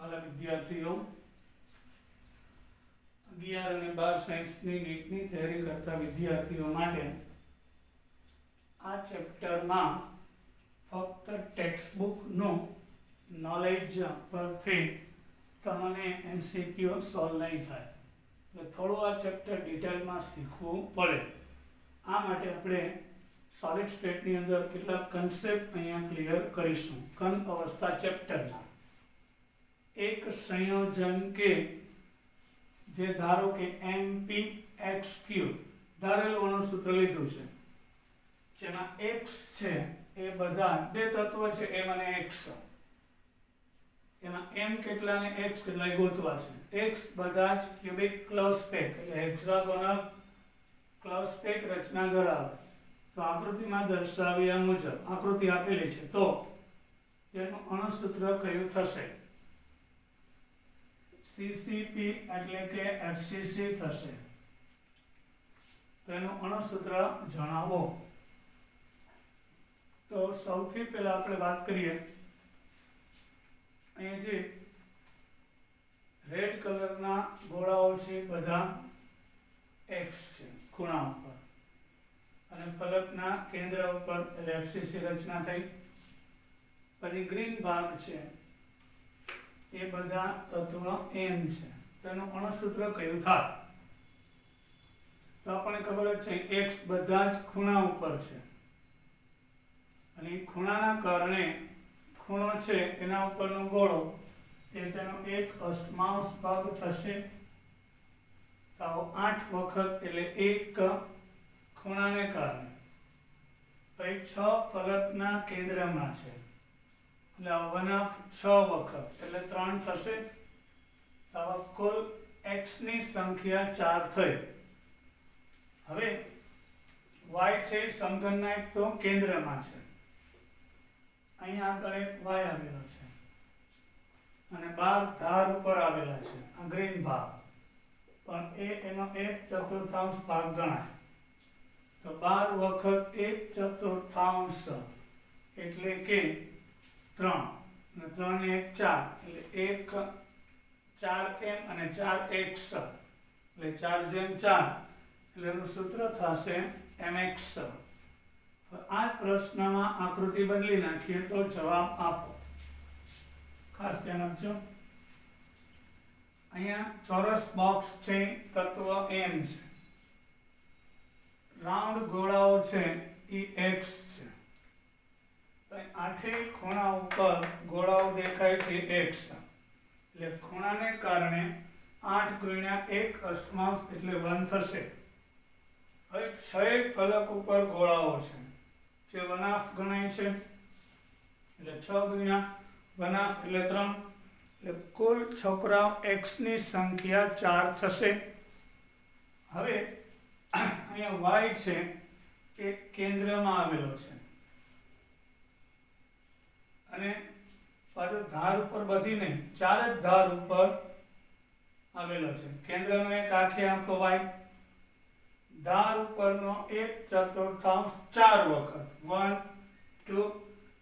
વાલા વિદ્યાર્થીઓ 11 અને 12 સાયન્સની નીટની તૈયારી કરતા વિદ્યાર્થીઓ માટે આ ચેપ્ટરમાં ફક્ત ટેક્સ્ટ બુકનું નોલેજ પરથી તમને MCQ સોલ્વ નહીં થાય, એટલે થોડું આ ચેપ્ટર ડિટેલમાં શીખવું પડે. આ માટે આપણે સોલિડ સ્ટેટની અંદર કેટલાક કન્સેપ્ટ અહીંયા ક્લિયર કરીશું. ઘન અવસ્થા ચેપ્ટરના એક સંયોજન કે જે ધારો કે MPXQ ધારેલું અણુસૂત્ર લીધું છે, જેમાં X છે એ બધા બે તત્વો છે M અને X, એમાં M કેટલા અને X કેટલા ગોતવા છે. X બધા જ ક્યુબિક ક્લોઝ પેક એટલે હેક્સાગોનલ ક્લોઝ પેક રચના ધરાવે. તો આકૃતિમાં દર્શાવ્યા મુજબ આકૃતિ આપેલી છે, તો તેનું અણુસૂત્ર કયું થશે? CCP એટલે કે FCC થશે. તેનું અણુસૂત્ર જણાવો. તો સૌથી પહેલા આપણે વાત કરીએ, અહીંયા જે રેડ કલરના ગોળાઓ છે બધા X છે ખૂણા ઉપર, અને ફલકના કેન્દ્ર ઉપર એટલે FCC રચના થઈ. પછી ગ્રીન ભાગ છે એ બધા તત્વ M છે, તેનું અણુસૂત્ર કયું થાય? તો આપણને ખબર જ છે X બધા જ ખૂણા ઉપર છે, અને ખૂણાના કારણે ખૂણો છે એના ઉપરનો ગોળો તે તેનો 1/8 ભાગ થશે. તો 8 વખત એટલે 1 ખૂણાને કારણે, પછી 6 ફલકના કેન્દ્રમાં છે એટલે 1/6 વખત એટલે 3 થશે. તો કુલ x ની સંખ્યા 4 થઈ. હવે y છે સમઘનના એક તો કેન્દ્રમાં છે, અહીંયા આગળ એક y આવેલો છે અને 12 ધાર ઉપર આવેલા છે આ ગ્રીન ભાગ, પણ એનો 1/4 ભાગ ગણાય. તો 12 વખત 1/4 એટલે કે 3 અને 3 ને 1 4 એટલે 4m અને 4x એટલે 4/4 એટલે એનું સૂત્ર થશે mx. આ પ્રશ્નમાં આકૃતિ બદલી નાખીએ તો જવાબ આપો. ખાસ ધ્યાન આપજો. અહીંયા ચોરસ બોક્સ છે, તત્વ M છે, રાઉન્ડ ગોળાઓ છે એ X છે. આઠે ખૂણા ઉપર ગોળાઓ દેખાય છે X, એટલે ખૂણાને કારણે 8 ગુણ્યા 1/8 એટલે 1 થશે. હવે 6 ફલક ઉપર ગોળાઓ છે જે 1/2 ગણાય છે, એટલે 6 ગુણ્યા 1/2 એટલે 3, એટલે કુલ છોકરાઓ X ની સંખ્યા 4 થશે. હવે અહીંયા Y છે એ કેન્દ્રમાં આવેલો છે, અને પાછો ધાર ઉપર બધી નહીં, 4 જ ધાર ઉપર આવેલો છે. કેન્દ્રનો એક આખે આખો Y, ધાર ઉપરનો 1/4 4 વખત 1 2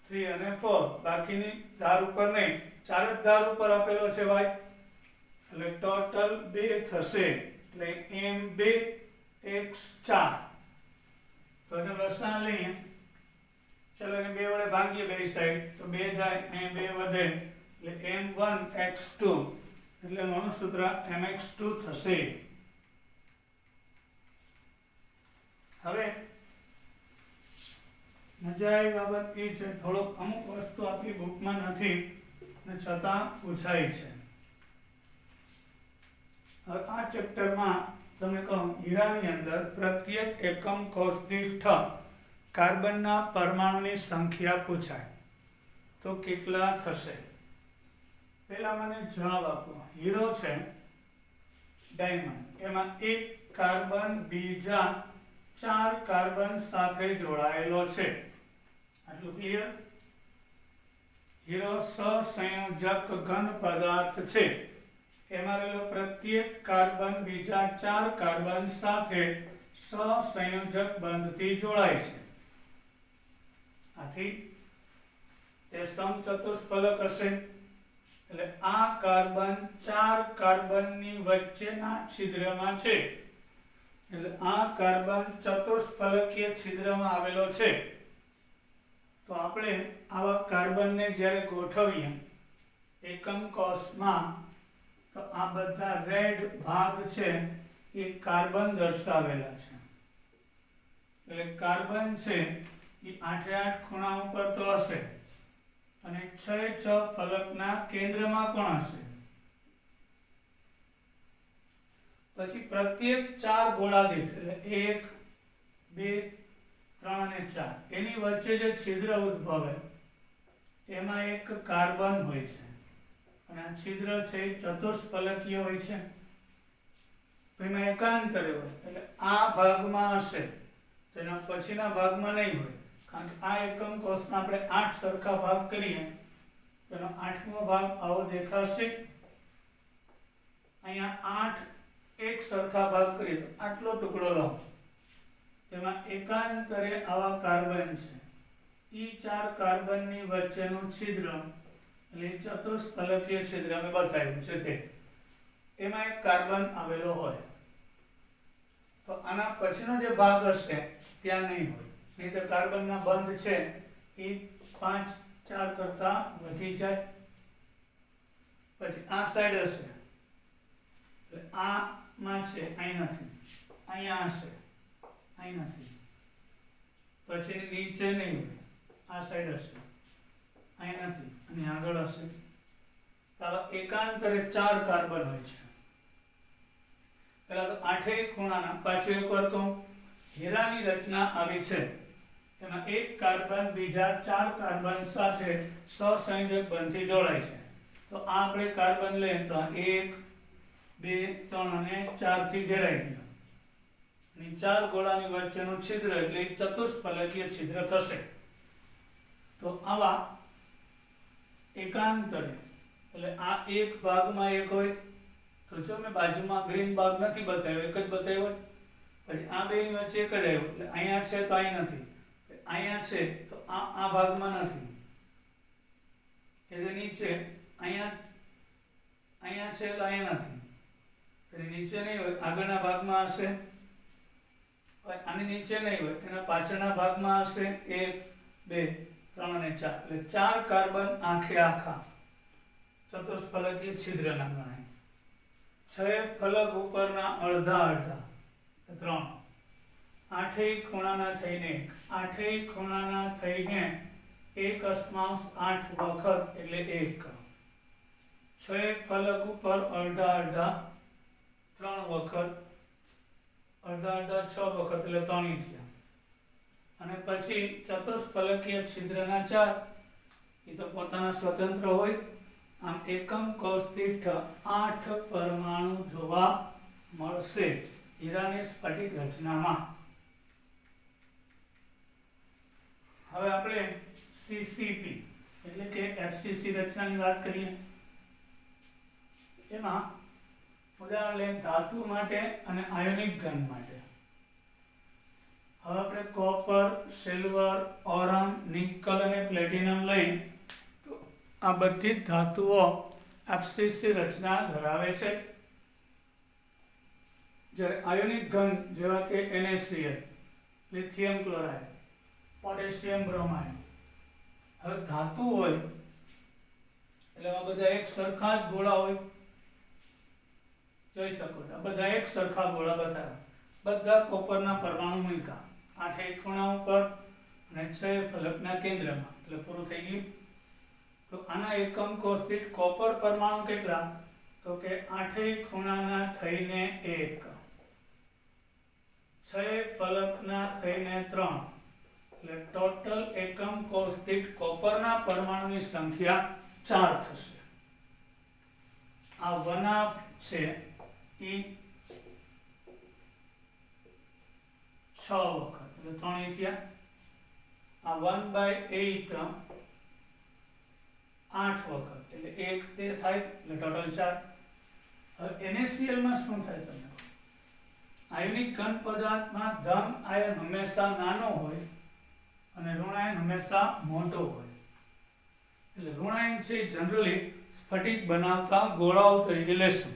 3 અને 4, બાકીની ધાર ઉપર નહીં, 4 જ ધાર ઉપર આપેલો છે Y, એટલે ટોટલ 2 થશે. એટલે M2 X4. તો એને લસા લઈએ, ચલો એને 2 વડે ભાંગીએ બે સાઈડ, તો 2 જાય અહીં 2 વધે એટલે M1 X2 એટલે એનું અણુસૂત્ર mx2 થશે. હવે મજા આવી બાબત એ છે, થોડોક અમુક વસ્તુ આપણી બુકમાં નથી અને છતાં પૂછાય છે. હવે આ ચેપ્ટરમાં તમે કહો હીરાની અંદર પ્રત્યેક એકમ કોષ દીઠ કાર્બનના પરમાણુની સંખ્યા પૂછાય તો કેટલા થશે? પહેલા મને જવાબ આપો. હીરો છે ડાયમંડ, એમાં એક કાર્બન બીજા 4 કાર્બન સાથે જોડાયેલો છે. આટલું ક્લિયર? હીરો સહસંયોજક ઘન પદાર્થ છે, એમાં રહેલો પ્રત્યેક કાર્બન બીજા 4 કાર્બન સાથે સહસંયોજક બંધથી જોડાય છે. આથી તે સમચતુષ્ફલક હશે. એટલે આ કાર્બન 4 કાર્બનની વચ્ચેના છિદ્રમાં છે, એટલે આ કાર્બન ચતુષ્ફલકીય છિદ્રમાં આવેલો છે. તો આપણે આવા કાર્બનને જ્યારે ગોઠવીએ એકમ કોષમાં, તો આ બધા રેડ ભાગ છે એ કાર્બન દર્શાવેલા છે. એટલે કાર્બન છે એ 8 ખૂણા ઉપર તો હશે અને 6 ફલકના કેન્દ્રમાં પણ હશે. પછી પ્રત્યેક 4 ગોળા દીઠ એટલે 1 2 3 અને 4 એની વચ્ચે જે છિદ્ર ઉદ્ભવે એમાં એક કાર્બન હોય છે અને આ છિદ્ર છે એ ચતુષ્ફલકીય હોય છે. તો એમાં એકાંતરે હોય એટલે આ ભાગમાં હશે, તેના પછીના ભાગમાં નહીં હોય. કારણ કે આ એકમ કોષમાં આપણે 8 સરખા ભાગ કરીએ તો એનો 8મો ભાગ આવો દેખાશે. અહીંયા 8 એક સરખા ભાગ કરીએ તો આટલો ટુકડો લો, તેમાં એકાંતરે આવા કાર્બન છે. ઈ 4 કાર્બનની વચ્ચેનું છિદ્ર એટલે ચતુષ્ફલકીય છિદ્ર અમે બતાવ્યું છે તે, એમાં એક કાર્બન આવેલો હોય. તો આના પછીનો જે ભાગ હશે ત્યાં નહીં હોય, નહીં તો કાર્બનના બંધ છે એ 5 4 કરતા વધી જાય. પછી આ સાઈડ હશે એટલે આમાં છે, અહીં નથી, અહીંયા હશે, અહીં નથી. પછી નીચે નહીં હોય, આ સાઈડ હશે, અહીં નથી, અને આગળ હશે. તો એકાંતરે 4 કાર્બન હોય છે. પેલા તો 8 ખૂણાના, પાછું એકવાર કહું, હીરાની રચના આવી છે, એમાં એક કાર્બન બીજા 4 કાર્બન સાથે સહસંયોજક બંધથી જોડાય છે. તો આ આપણે કાર્બન લઈએ તો 1 2 3 અને 4 થી ઘેરાઈ ગયો, અને 4 ગોળાની વચ્ચેનું છિદ્ર એટલે ચતુષ્ફલકીય છિદ્ર થશે. તો આવા એકાંતરે એટલે આ એક ભાગમાં એક હોય, તો જો મેં બાજુમાં ગ્રીન ભાગ નથી બતાવ્યો, એક જ બતાવ્યો. પછી આ બેની વચ્ચે એક જ આવ્યો, એટલે અહીંયા છે તો અહીં નથી, અહીંયા છે તો આ ભાગમાં નથી, એટલે નીચે અહીંયા છે એટલે અહીંયા નથી, એટલે નીચે નહીં હોય, આગળના ભાગમાં હશે. આની નીચે નહીં હોય, એના પાછળના ભાગમાં હશે 1 2 3 અને 4, એટલે 4 કાર્બન આખે આખા ચતુષ્ફલકીય છિદ્રના ગણાય. 6 ફલક ઉપરના અડધા અડધા 3, 8 ખૂણાના થઈને 8 ખૂણાના થઈને 1/8 વખત એટલે 1. 6 ફલક ઉપર અડધા અડધા 3 વખત, અડધા અડધા 6 વખત એટલે 3 થયા. અને પછી ચતુષ્ફલકીય છિદ્રના 4 એ તો પોતાના સ્વતંત્ર હોય. આમ એકમ કોષ દીઠ 8 પરમાણુ જોવા મળશે હીરાની સ્ફટિક રચનામાં. હવે આપણે સીસીપી એટલે કે એફસીસી રચનાની વાત કરીએ. એમાં ઉદાહરણ લઈએ ધાતુ માટે અને આયોનિક ઘન માટે. હવે આપણે કોપર, સિલ્વર, ઓરમ, નિકલ અને પ્લેટિનમ લઈ, તો આ બધી જ ધાતુઓ એફસીસી રચના ધરાવે છે. જ્યારે આયોનિક ઘન જેવા કે NaCl, lithium chloride, potassium bromide, હવે ધાતુ હોય એટલે આ બધા એક સરખા જ ગોળા હોય. જોઈ શકો છો, આ બધા એક સરખા ગોળા બતાવ્યા, બધા કોપરના પરમાણુ મૂક્યા 8 ખૂણા ઉપર અને 6 ફલકના કેન્દ્રમાં, એટલે પૂરું થઈ ગયું. તો આના એકમ કોષ દીઠ કોપર પરમાણુ કેટલા? તો કે 8 ખૂણાના થઈને 1, 6 ફલકના થઈને 3, એટલે ટોટલ એકમ કોષ દીઠ કોપરના પરમાણુની સંખ્યા 4 થશે. આ 1/2 છે એ 6 વખત એટલે 3 થયા. આ 1/8 8 વખત એટલે 1 તે થાય એટલે ટોટલ 4. હવે NaCl માં શું થાય તમને? આયોનિક ઘન પદાર્થમાં ધન આયન હંમેશા નાનો હોય અને ઋણ આયન હંમેશા મોટો હોય. એટલે ઋણાયન છે જનરલી સ્ફટિક બનાવતા ગોળાઓ તરીકે લેશું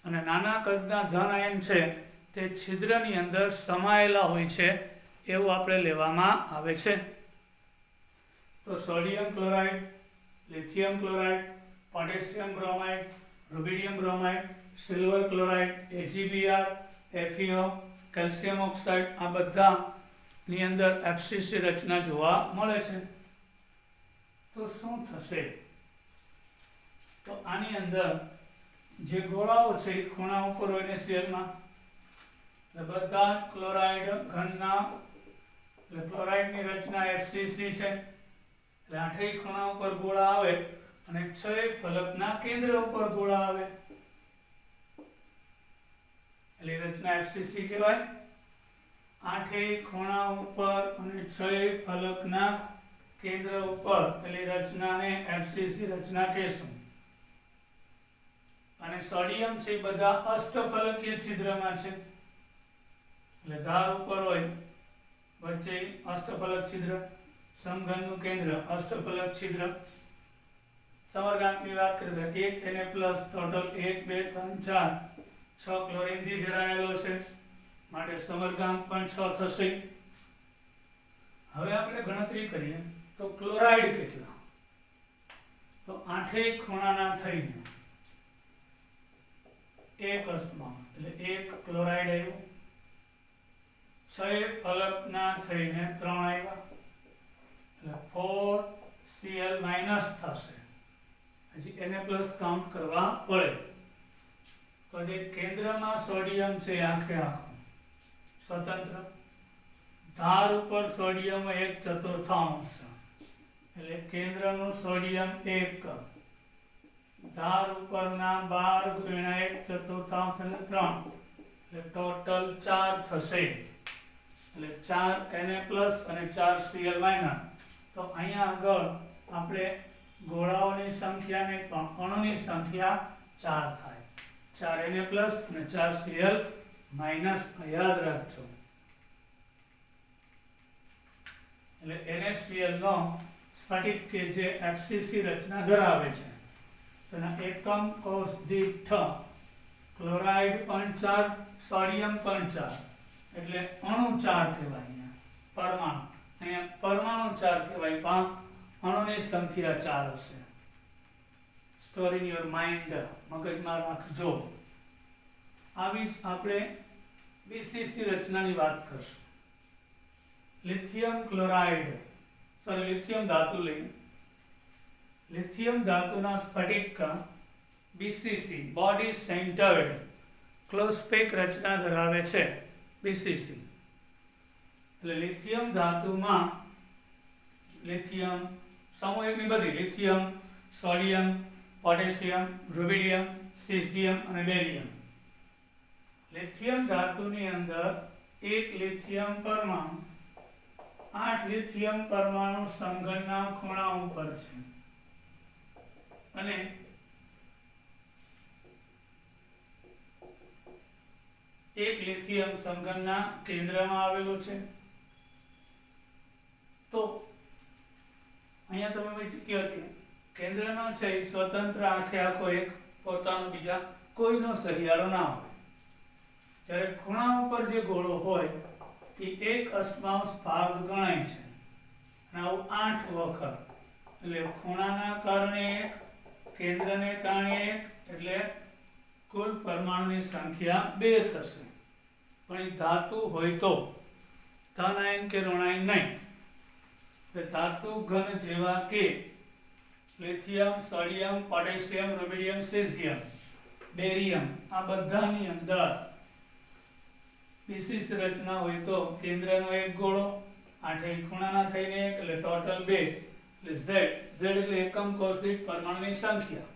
અને નાના કદના ધન આયન છે તે છિદ્રની અંદર સમાયેલા હોય છે એવું આપણે લેવામાં આવે છે. તો sodium chloride, lithium chloride, potassium bromide, rubidium bromide, silver chloride, AgBr, FeO, calcium oxide આ બધાની અંદર FCC રચના જોવા મળે છે. તો શું થશે? તો આની અંદર જે ગોળાઓ છે એ ખૂણા ઉપર હોય ને શેલમાં બધા ક્લોરાઇડ ઘનના એટલે ક્લોરાઇડની રચના FCC છે એટલે આઠેય ખૂણા ઉપર ગોળા આવે અને છ ફલકના કેન્દ્ર ઉપર ગોળા આવે એટલે રચના FCC કહેવાય. આઠેય ખૂણા ઉપર અને છ ફલકના કેન્દ્ર ઉપર એટલે રચનાને FCC રચના કહેશું. અને સોડિયમ છે બધા અષ્ટફલકીય છિદ્રમાં છે એટલે ધાર ઉપર હોય વચ્ચે અષ્ટફલક છિદ્ર, સમઘનનું કેન્દ્ર અષ્ટફલક છિદ્ર. સમર્ગાંકની વાત કરીએ તો 1 Na+ ટોટલ 1 2 3 4 6 ક્લોરીનથી ઘેરાયેલો છે માટે સમર્ગાંક પણ 6 થશે. હવે આપણે ગણતરી કરીએ તો ક્લોરાઇડ કેટલા? તો આઠેય ખૂણાના થઈને એક અષ્ટમાંશ એટલે એક ક્લોરાઇડ આવ્યું, છ ફલકના થઈને 3 આવ્યા એટલે 4Cl- થશે. હજી Na+ કાઉન્ટ કરવા પડે. તો જે કેન્દ્રમાં સોડિયમ છે આખે આખું સ્વતંત્ર, ધાર ઉપર સોડિયમ 1/4 એટલે કેન્દ્રનું સોડિયમ 1, ધાર ઉપરના 12 × 1/4 એટલે 3 એટલે ટોટલ 4 થશે એટલે 4 Na+ અને 4Cl-. તો અહીંયા આગળ આપણે ગોળાઓની સંખ્યા નહીં પણ અણુની સંખ્યા 4 થાય. 4 Na+ અને 4Cl- યાદ રાખજો. એટલે NaCl નો સ્ફટિક કે જે FCC રચના ધરાવે છે તેના એકમ કોષ દીઠ ક્લોરાઇડ પણ 4, સોડિયમ પણ 4 એટલે અણુ 4 કહેવાય. પરમાણુ અહીંયા પરમાણુ 4 કહેવાય પણ અણુની સંખ્યા 4 હશે. સ્ટોર ઇન યોર માઇન્ડ, મગજમાં રાખજો. આવી જ આપણે BCC રચનાની વાત કરશું. લિથિયમ ક્લોરાઇડ લિથિયમ ધાતુ લઈએ. લિથિયમ ધાતુના સ્ફટિક BCC body centred close pack રચના ધરાવે છે BCC. એટલે લિથિયમ ધાતુમાં લિથિયમ સમૂહની બધી lithium, sodium, potassium, rubidium, caesium અને બેરિયમ. લિથિયમ ધાતુની અંદર એક લિથિયમ પરમાણુ 8 લિથિયમ પરમાણુ સમઘનના ખૂણા ઉપર છે અને એક લિથિયમ સમઘનના કેન્દ્રમાં આવેલો છે. તો અહીંયા તમે કહ્યું કે કેન્દ્રનો છે એ સ્વતંત્ર આખે આખો એક પોતાનો બીજા કોઈનો સહિયારો ના હોય. જ્યારે ખૂણા ઉપર જે ગોળો હોય એ એક અષ્ટમાંશ ભાગ ગણાય છે અને આવું 8 વખત એટલે ખૂણાના કારણે 1, કેન્દ્રને કારણે 1 એટલે કુલ પરમાણુની સંખ્યા 2 થશે. પણ એ ધાતુ હોય તો ધન આયન કે ઋણાયન નહીં. ધાતુ ઘન જેવા કે lithium, sodium, potassium, rubidium, caesium, barium આ બધાની અંદર વિશિષ્ટ રચના હોય તો કેન્દ્રનો એક ગોળો, આઠેય ખૂણાના થઈને 1 એટલે ટોટલ 2 એટલે Z એટલે એકમ કોષ દીઠ પરમાણુની સંખ્યા.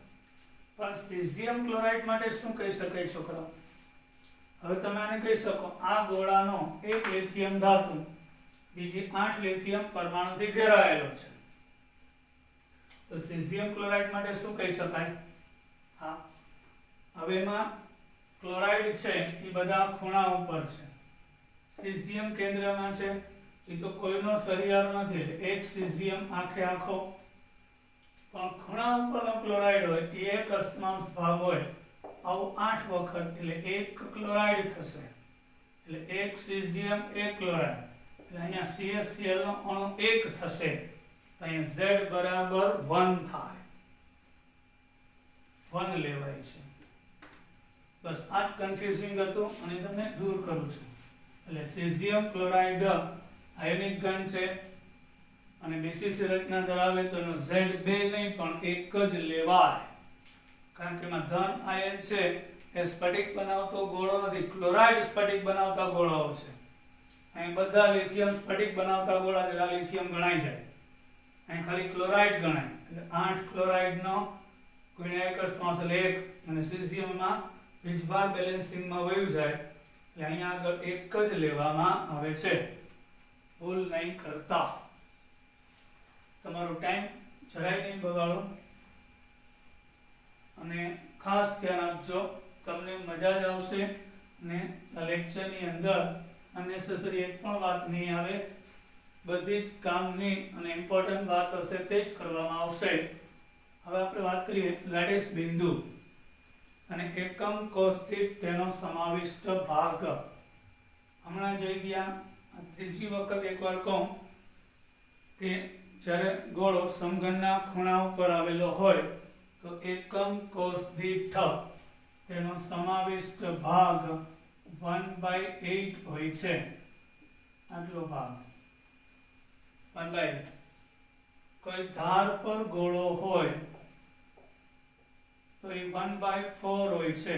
પણ સીઝિયમ ક્લોરાઇડ માટે શું કહી શકાય છોકરાઓ? હવે તમે આને કહી શકો આ ગોળાનો એક લિથિયમ ધાતુ બીજી 8 લિથિયમ પરમાણુથી ઘેરાયેલો છે. તો સીઝિયમ ક્લોરાઇડ માટે શું કહી શકાય? હા, હવે એમાં ક્લોરાઇડ છે એ બધા ખૂણા ઉપર છે. સીઝિયમ કેન્દ્રમાં છે એ તો કોઈનો સહિયારો નથી એટલે એક સીઝિયમ આખે આખો પણ ખૂણા ઉપરનો ક્લોરાઇડ હોય એ એક અષ્ટમાંશ ભાગ હોય, આવું 8 વખત એટલે એક ક્લોરાઇડ થશે, એટલે એક સીઝિયમ એક ક્લોરાઇડ, એટલે અહીંયા CaCl નો અણુ 1 થશે, તો અહીંયા Z બરાબર 1 થાય, 1 લેવાય છે. બસ આ જ કન્ફ્યુઝિંગ હતું અને તમને દૂર કરું છું. એટલે સીઝિયમ ક્લોરાઇડ આયોનિક ઘન છે અને BCC રચના ધરાવે તો એનો Z2 નહીં પણ એક જ લેવાય, કારણ કે એમાં ધન આયન છે એ સ્ફટિક બનાવતો ગોળો નથી, ક્લોરાઇડ સ્ફટિક બનાવતા ગોળાઓ છે. અહીં બધા લિથિયમ સ્ફટિક બનાવતા ગોળા છે, આ લિથિયમ ગણાય જાય, અહીં ખાલી ક્લોરાઇડ ગણાય, એટલે 8 ક્લોરાઇડ નો ગુણ્યા 1 અષ્ટમાંશ એટલે 1, અને સીઝિયમમાં વીજભાર બેલેન્સિંગમાં વયું જાય, એટલે અહીંયા આગળ એક જ લેવામાં આવે છે, ભૂલ નહીં કરતા. તમારો ટાઈમ જરાય નહીં બગાડો અને ખાસ ધ્યાન આપજો, તમને મજા જ આવશે અને આ લેક્ચરની અંદર અનનેસેસરી એક પણ વાત નહીં આવે, બધી જ કામની અને ઇમ્પોર્ટન્ટ વાત હશે તે જ કરવામાં આવશે. હવે આપણે વાત કરીએ લેટિસ બિંદુ અને એકમ કોષ દીઠ તેનો સમાવિષ્ટ ભાગ. હમણાં જોઈ ગયા, ત્રીજી વખત એકવાર કહું કે જ્યારે ગોળો સમઘનના ખૂણા ઉપર આવેલો હોય તો એકમ કોષ દીઠ તેનો સમાવિષ્ટ ભાગ 1/8 હોય છે, આટલો ભાગ 1/8. કોઈ ધાર પર ગોળો હોય તો એ 1/4 હોય છે.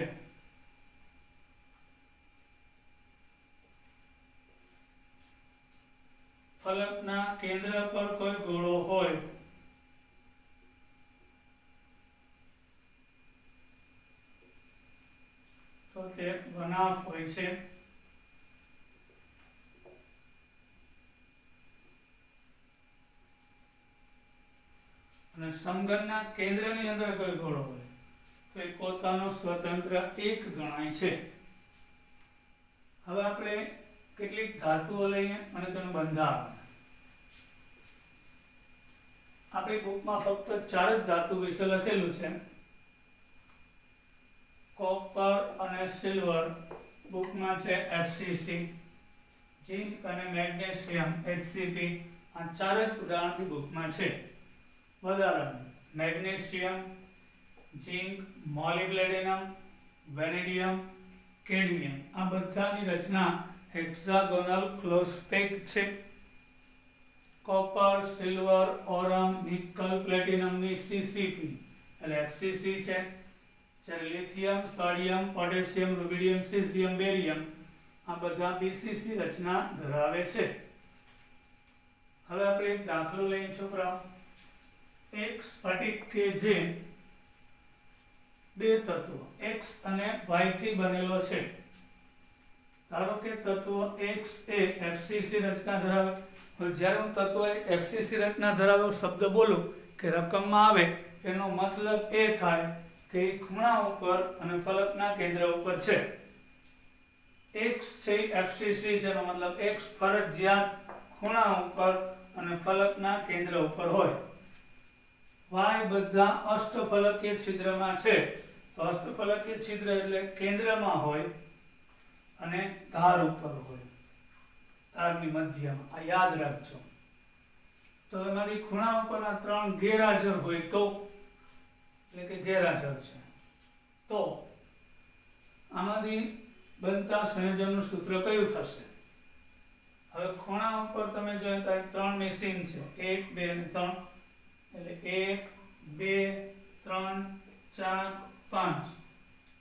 ફલકના કેન્દ્ર પર કોઈ ગોળો હોય તો તે 1/2 હોય છે. અને સમઘનના કેન્દ્રની અંદર કોઈ ગોળો હોય તો એ પોતાનો સ્વતંત્ર એક ગણાય છે. હવે આપણે કેટલીક ધાતુઓ લઈએ અને તેનું બંધારણ. આપણી બુકમાં ફક્ત 4 જ ધાતુ વિશે લખેલું છે, કોપર અને સિલ્વર બુકમાં છે FCC, ઝિંક અને મેગ્નેશિયમ HCP, આ 4 જ ઉદાહરણની બુકમાં છે. વધારાનું મેગ્નેશિયમ, ઝિંક, મોલિબ્લેડિનમ, વેનેડિયમ, કેડમિયમ, આ બધાની રચના હેક્સાગોનલ ક્લોસ્પેક છે. કોપર, સિલ્વર, ઓરમ, નિકલ, પ્લેટિનમની CCP એટલે FCC છે. જ્યારે lithium, sodium, potassium, rubidium, caesium, barium આ બધા BCC રચના ધરાવે છે. હવે આપણે એક દાખલો લઈએ છોકરાઓ. એક સ્ફટિક કે જે 2 તત્વો X અને Y થી બનેલો છે. ધારો કે તત્વો X એ FCC રચના ધરાવે. જ્યારે હું તત્વો FCC રચના ધરાવે શબ્દ બોલું કે રકમમાં આવે એનો મતલબ એ થાય કે એ ખૂણા ઉપર અને ફલકના કેન્દ્ર ઉપર છે. X છે FCC છે, એનો મતલબ X ફરજિયાત ખૂણા ઉપર અને ફલકના કેન્દ્ર ઉપર હોય. Y બધા અષ્ટફલકીય છિદ્રમાં છે, તો અષ્ટફલકીય છિદ્ર એટલે કેન્દ્રમાં હોય અને ધાર ઉપર હોય, ધારની મધ્યમાં. આ યાદ રાખજો. તો એમાંથી ખૂણા ઉપરના 3 ગેરહાજર હોય તો, એટલે કે ગેરહાજર છે તો આમાંથી બનતા સંયોજનનું સૂત્ર કયું થશે? હવે ખૂણા ઉપર તમે જોઈએ તો 3 મિસિંગ છે, 1 2 અને 3, એટલે 1 2 3 4 5,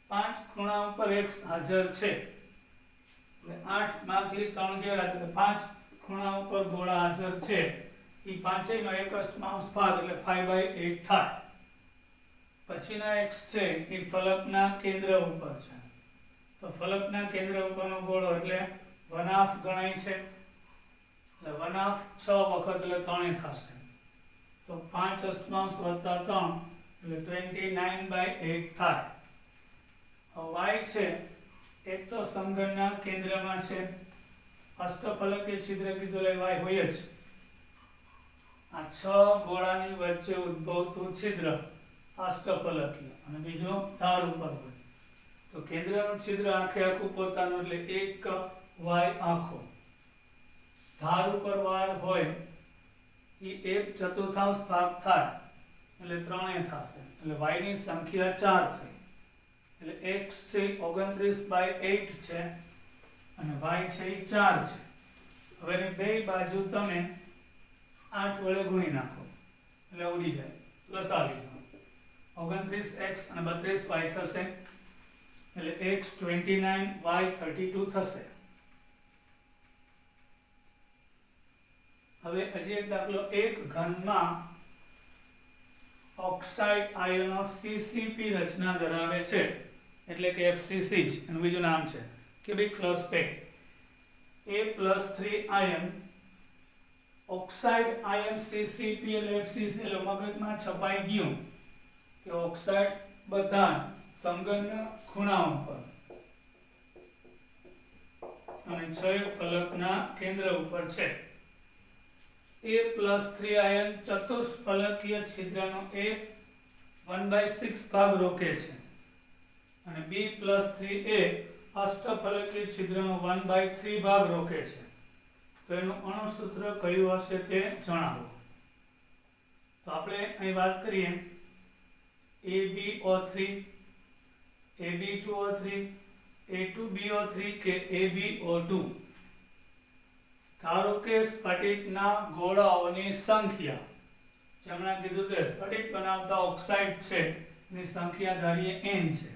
5 ખૂણા ઉપર X હાજર છે, એટલે 8 માંથી 3 ગેરહાજર, એટલે 5 ખૂણા ઉપર ગોળા હાજર છે. એ પાંચેયનો 1 અષ્ટમાંશ ભાગ એટલે 5/8 થાય. પછીના X છે એ ફલકના કેન્દ્ર ઉપર છે, તો ફલકના કેન્દ્ર ઉપરનો ગોળો એટલે 1/2 ગણાય છે, એટલે 1/2 6 વખત એટલે 3 થશે, તો 5 અષ્ટમાંશ વત્તા 3 એટલે 29/8 થાય. હવે Y છે એક તો સમઘનના કેન્દ્રમાં છે, અષ્ટફલકીય છિદ્ર કીધું એટલે Y હોય જ, આ 6 ગોળાની વચ્ચે ઉદ્ભવતું છિદ્ર અષ્ટફલકીય અને બીજું ધાર ઉપર હોય તો કેન્દ્રનું છિદ્ર આખે આખું પોતાનું એટલે એક વાય આખો, ધાર ઉપર વાય હોય એ 1/4 ભાગ થાય એટલે 3 થશે એટલે y ની સંખ્યા 4 થઈ એટલે x છે 29/8 છે અને y છે એ 4 છે. હવે એની બે બાજુ તમે 8 વડે ગુણી નાખો એટલે ઉડી જાય, લસાવી દો. 29x અને 32y થશે એટલે x 29 y 32 થશે. હવે હજી એક દાખલો, એક ઘનમાં ઓક્સાઇડ આયનો CCP રચના ધરાવે છે એટલે કે FCC જ એનું બીજું નામ છે ક્યુબિક ફ્લોસ્ફેટ. A+3 ion oxide ion CCP એટલે FCC એટલે મગજમાં છપાઈ ગયું કે ઓક્સાઇડ બધા સંગનના ખૂણાઓ પર અને છય ફલકના કેન્દ્ર ઉપર છે. A+3 આયન ચતુષ્ફલકીય છિદ્રનો એક 1/6 ભાગ રોકે છે અને B+3A અષ્ટફલકીય છિદ્રનો 1/3 ભાગ રોકે છે. તો એનું અણુસૂત્ર કયું હશે તે જણાવો. તો આપણે અહીં વાત કરીએ AbO3, Ab2O3, A2BO3 કે AbO2. ધારો કે સ્ફટિકના ગોળાઓની સંખ્યા, જેમણે કીધું તે સ્ફટિક બનાવતા ઓક્સાઇડ છે એની સંખ્યા ધારીએ n છે.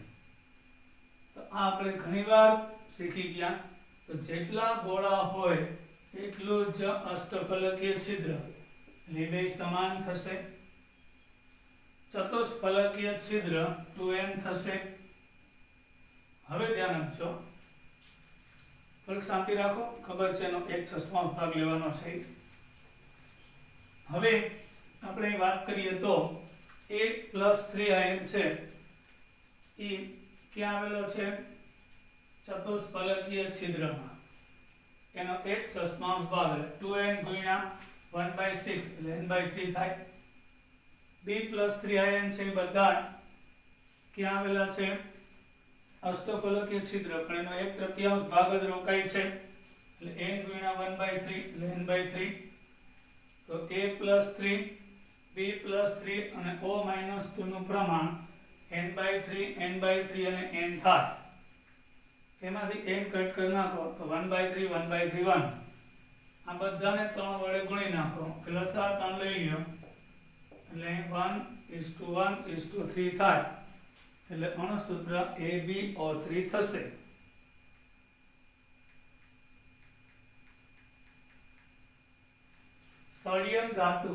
તો આ આપણે ઘણીવાર શીખી ગયા. તો જેટલા ગોળા હોય એટલું જ અષ્ટફલકીય છિદ્ર એટલે બે સમાન થશે. ચતુષ્ફલકીય છિદ્ર 2n થશે. હવે ધ્યાન આપજો, થોડીક શાંતિ રાખો, ખબર છે એનો 1/6 ભાગ લેવાનો છે. હવે આપણે વાત કરીએ તો A+3 આયન છે એ ક્યાં આવેલો છે? ચતુષ્ફલકીય છિદ્રમાં. એનો 1/6 ભાગ એટલે 2n ગુણ્યા 1/6 એટલે n/3 થાય. B+3 આયન છે બધા ક્યાં આવેલા છે? અષ્ટફલકીય છિદ્ર પણ એનો 1/3 ભાગ જ રોકાય છે એટલે n ગુણ્યા 1/3 એટલે n/3. તો A+3, B+3 અને O-2 નું પ્રમાણ n/3 n/3 અને n થાય. એમાંથી n કટ કરી નાખો તો 1/3 1/3 1. આ બધાને 3 વડે ગુણી નાખો એટલે લસા 3 લઈ લ્યો એટલે 1:1:3 થાય એટલે અણુસૂત્ર AbO3 થશે. સોડિયમ ધાતુ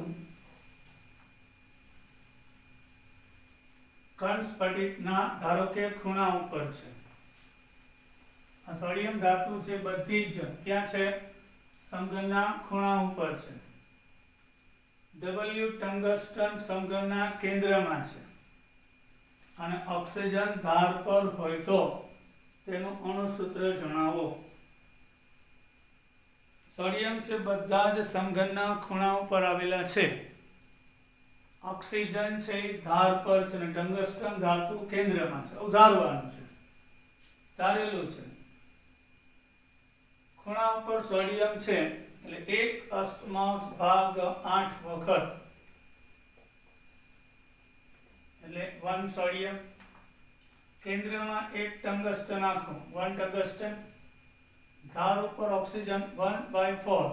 ઘન સ્ફટિકના ધારો કે ખૂણા ઉપર છે. આ સોડિયમ ધાતુ છે બધી જ ક્યાં છે? સમઘનના ખૂણા ઉપર છે. W ટંગસ્ટન સમઘનના કેન્દ્રમાં છે અને ઓક્સિજન ધાર પર હોય તો તેનું અણુસૂત્ર જણાવો. સોડિયમ છે બધા જ સમઘનના ખૂણા ઉપર આવેલા છે. ઓક્સિજન છે ધાર પર છે અને ટંગસ્ટન ધાતુ કેન્દ્રમાં છે. ઉધારવાનું છે, ધારેલું છે. ખૂણા ઉપર સોડિયમ છે એટલે 1/8 ભાગ 8 વખત એટલે 1 સોડિયમ. કેન્દ્રમાં 1 ટંગસ્ટન આખું 1 ટંગસ્ટન. ધાર ઉપર ઓક્સિજન 1/4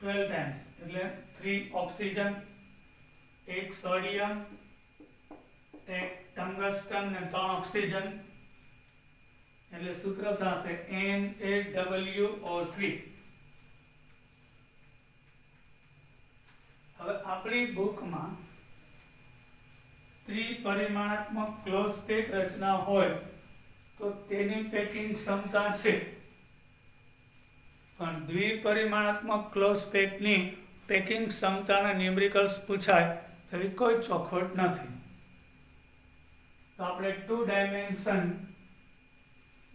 12 times એટલે 3 ઓક્સિજન, 1 સોડિયમ, 1 ટંગસ્ટન ને 3 ઓક્સિજન એટલે સૂત્ર થશે NaWO3. હવે આપણી બુકમાં ત્રિપરિમાણાત્મક ક્લોઝ પેક રચના હોય તો તેની પેકિંગ ક્ષમતા છે, પણ દ્વિપરિમાણાત્મક ક્લોઝ પેકની પેકિંગ ક્ષમતાના ન્યુમેરિકલ્સ પૂછાય તેવી કોઈ ચોખવટ નથી. તો આપણે 2 ડાયમેન્શન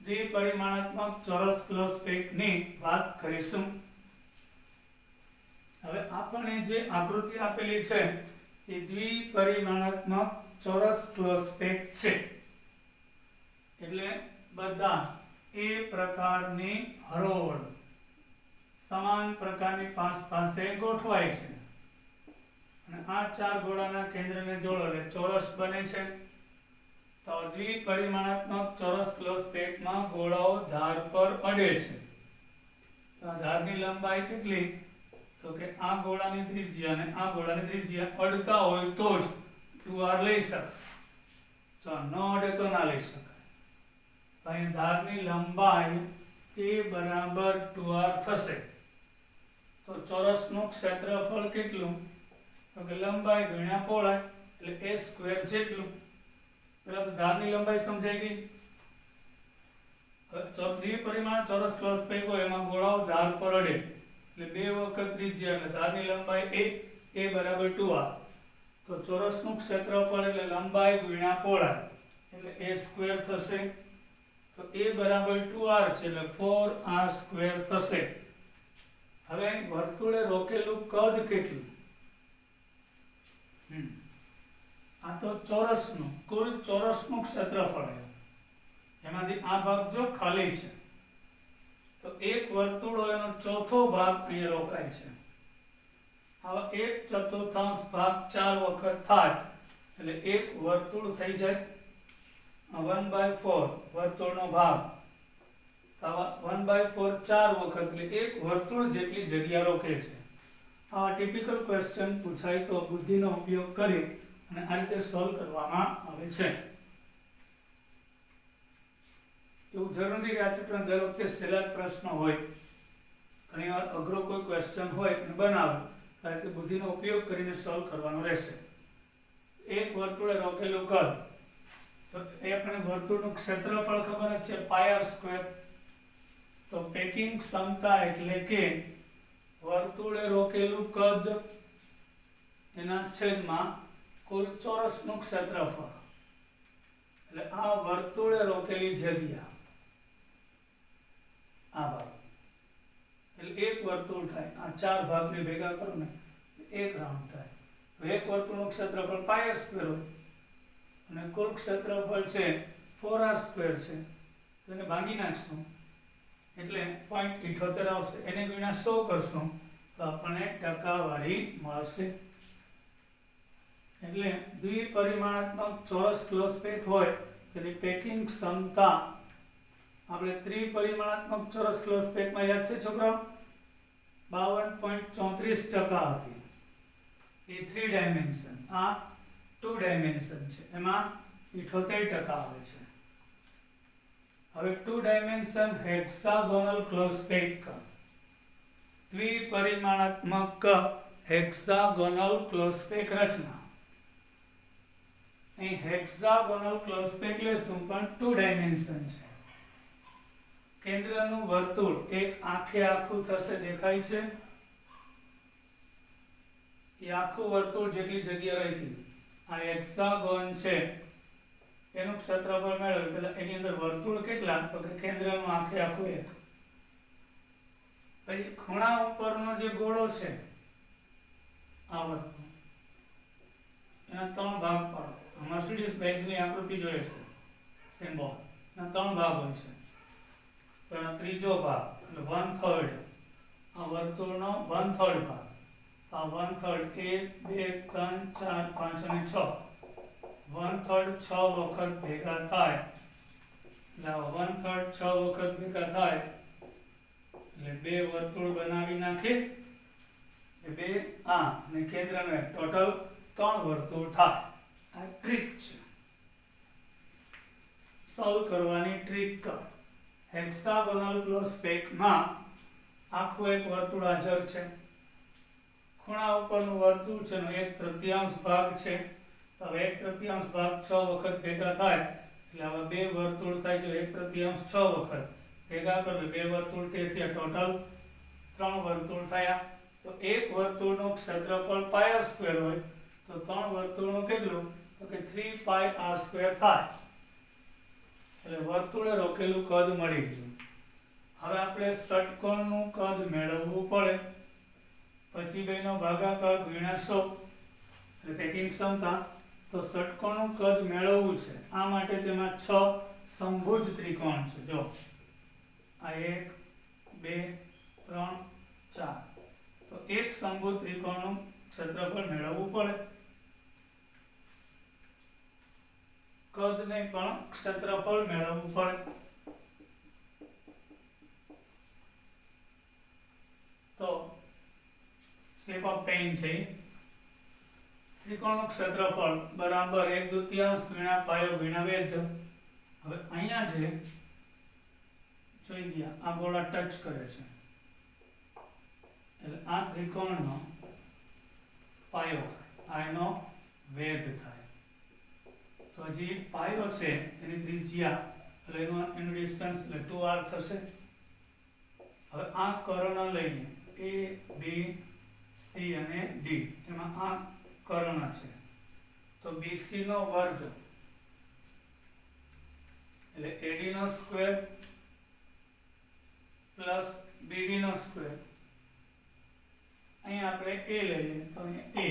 દ્વિપરિમાણાત્મક ચોરસ ક્લોઝ પેકની વાત કરીશું. હવે આપણને જે આકૃતિ આપેલી છે એ દ્વિપરિમાણાત્મક ચોરસ ક્લોઝ પેક છે, એટલે બધા એ પ્રકારની હરોળ સમાન પ્રકારની પાસે ગોઠવાય છે અને આ ચાર ગોળાના કેન્દ્રને જોડો એટલે ચોરસ બને છે. તો દ્વિપરિમાણાત્મક ચોરસ ક્લોઝ પેકમાં ગોળાઓ ધાર પર અડે છે. તો આ ધારની લંબાઈ કેટલી? તો કે આ ગોળાની ત્રિજ્યા અને આ ગોળાની ત્રિજ્યા અડતા હોય તો જ 2r લઈ શકાય, જો ન અડે તો ના લઈ શકાય. તો અહીં ધારની લંબાઈ a બરાબર 2r થશે. તો ચોરસનું ક્ષેત્રફળ કેટલું? તો કે લંબાઈ ગુણ્યા પહોળાઈ એટલે a સ્ક્વેર જેટલું. પેલા તો ધારની લંબાઈ સમજાઈ ગઈ. દ્વિપરિમાણ ચોરસ ક્લોઝ પેક હોય એમાં ગોળાઓ ધાર પર અડે એટલે બે વખત ત્રિજ્યા એટલે ધારની લંબાઈ a બરાબર 2r. તો ચોરસનું ક્ષેત્રફળ એટલે લંબાઈ ગુણ્યા પહોળાઈ એટલે a સ્ક્વેર થશે. તો a બરાબર 2r છે એટલે 4r સ્ક્વેર થશે. હવે વર્તુળે રોકેલું કદ કેટલું? આ તો ચોરસનું કુલ ચોરસનું ક્ષેત્રફળ એમાંથી આ ભાગ જો ખાલી છે તો એક વર્તુળ હોય એનો ચોથો ભાગ અહીંયા રોકાય છે. આવા 1/4 ભાગ 4 વખત થાય એટલે એક વર્તુળ થઈ જાય 1/4 વર્તુળનો ભાગ. આવા 1/4 4 વખત એટલે એક વર્તુળ જેટલી જગ્યા રોકે છે. આવા ટિપિકલ ક્વેશ્ચન પૂછાય તો બુદ્ધિનો ઉપયોગ કરી અને આ રીતે સોલ્વ કરવામાં આવે છે. એવું જરૂરી નથી કે આ ચેપ્ટર દર વખતે સહેલા જ પ્રશ્ન હોય, ઘણીવાર અઘરો કોઈ ક્વેશ્ચન હોય અને બનાવે તો આ રીતે બુદ્ધિનો ઉપયોગ કરીને સોલ્વ કરવાનો રહેશે. એક વર્તુળે રોકેલું કદ, તો એ આપણે વર્તુળનું ક્ષેત્રફળ ખબર જ છે πr². તો પેકિંગ ક્ષમતા એટલે કે વર્તુળે રોકેલું કદ એના છેદમાં કુલ ચોરસનું ક્ષેત્રફળ એટલે આ વર્તુળે રોકેલી જગ્યા આ ભાગ એટલે એક વર્તુળ થાય. આ ચાર ભાગને ભેગા કરો ને એક રાઉન્ડ થાય. તો એક વર્તુળનું ક્ષેત્રફળ πr² હોય અને કુલ ક્ષેત્રફળ છે 4r² છે. તો એને ભાંગી નાખશું એટલે 0.78 આવશે. એને ગુણ્યા 100 કરશું તો આપણને ટકાવારી મળશે. એટલે દ્વિપરિમાણાત્મક ચોરસ ક્લોઝ પેક હોય તેની પેકિંગ ક્ષમતા આપણે ત્રિપરિમાણાત્મક ચોરસ ક્લોઝ પેકમાં યાદ છે છોકરાઓ 52.34% હતી. એ 3 ડાયમેન્શન, આ 2 ડાયમેન્શન છે એમાં 78% આવે છે. હવે 2 ડાયમેન્શન હેક્સાગોનલ ક્લોઝ પેક, દ્વિપરિમાણાત્મક હેક્સાગોનલ ક્લોઝ પેક રચના. અહીં હેક્સાગોનલ ક્લોઝ પેક લેશું પણ 2 ડાયમેન્શન છે. કેન્દ્રનું વર્તુળ એક આખે આખું થશે, દેખાય છે એ આખું વર્તુળ જેટલી જગ્યા રહી. આ હેક્સાગોન છે એનું ક્ષેત્રફળ મેળવ્યું. પેલા એની અંદર વર્તુળ કેટલા? તો કે કેન્દ્રનું આખે આખું એક. પછી ખૂણા ઉપરનો જે ગોળો છે આ વર્તુળ એના 3 ભાગ પાડો. મર્સિડીઝ બેન્ઝની આકૃતિ જોઈએ છે સિમ્બોલ, એના 3 ભાગ હોય છે. તો એનો ત્રીજો ભાગ એટલે 1/3 આ વર્તુળનો 1/3 ભાગ. આ 1/3 1 2 3 4 5 અને 6 1/3 6 વખત ભેગા થાય એટલે 1/3 6 વખત ભેગા થાય એટલે બે વર્તુળ બનાવી નાખી એટલે બે અને કેન્દ્રનો ટોટલ 3 વર્તુળ થાય. આ ટ્રીક છે સોલ્વ કરવાની. ટ્રીક હેક્સાગોનલ ક્લોઝ પેકમાં આખું એક વર્તુળ હાજર છે. ખૂણા ઉપરનું વર્તુળ છે એનો 1/3 ભાગ છે. તો હવે 1/3 ભાગ 6 વખત ભેગા થાય એટલે હવે બે વર્તુળ થાય. જો 1/3 6 વખત ભેગા કરો બે વર્તુળ તેથી ટોટલ 3 વર્તુળ થયા. તો એક વર્તુળનું ક્ષેત્રફળ πr² હોય તો 3 વર્તુળનું કેટલું? તો કે 3πr² થાય. એટલે વર્તુળે રોકેલું કદ મળી ગયું. હવે આપણે ષટકોણનું કદ મેળવવું પડે. પછી 2 નો ભાગાકાર ગુણ્યા 100 એટલે પેકિંગ ક્ષમતા. તો ષટકોણનું કદ મેળવવું છે, આ માટે તેમાં 6 સમભુજ ત્રિકોણ છે. જો આ 1 2 3 4, તો એક સમભુજ ત્રિકોણનું ક્ષેત્રફળ મેળવવું પડે. કદ નહીં પણ ક્ષેત્રફળ મેળવવું પડે. તો સ્લીપ ઓફ પેઇન છે. ત્રિકોણનું ક્ષેત્રફળ બરાબર 1/2 ગુણ્યા પાયો ગુણ્યા વેધ. હવે અહીંયા જે જોઈ ગયા આ ગોળા ટચ કરે છે એટલે આ ત્રિકોણનો પાયો થાય, આ એનો વેધ થાય. તો જે પાયો છે એની ત્રિજ્યા એટલે એનું ડિસ્ટન્સ એટલે 2r થશે. હવે આ કર્ણ લઈને A B C અને D, એમાં આ કર્ણ છે તો BC નો વર્ગ એટલે AD નો સ્ક્વેર પ્લસ BD નો સ્ક્વેર. અહીંયા આપણે A લઈએ તો અહીંયા A